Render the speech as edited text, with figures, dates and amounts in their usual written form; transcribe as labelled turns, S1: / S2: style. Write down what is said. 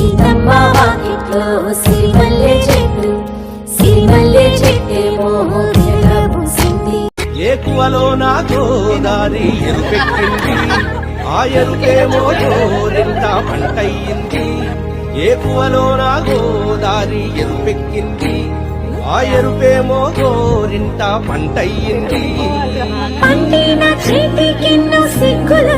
S1: సీతమ్మ వాకిట్లో సిరిమల్లె చెట్టేమో పూసింది.
S2: ఏకువలో నా గోదారి ఎరుపెక్కింది, ఆ ఎరుపేమో జోరింత పంటయ్యింది. ఏకువలో నా గోదారి ఎరుపెక్కింది, ఆ ఎరుపేమో గోరింట పంటయ్యింది.
S1: పండిన చేతికిన్ను సిగ్గుల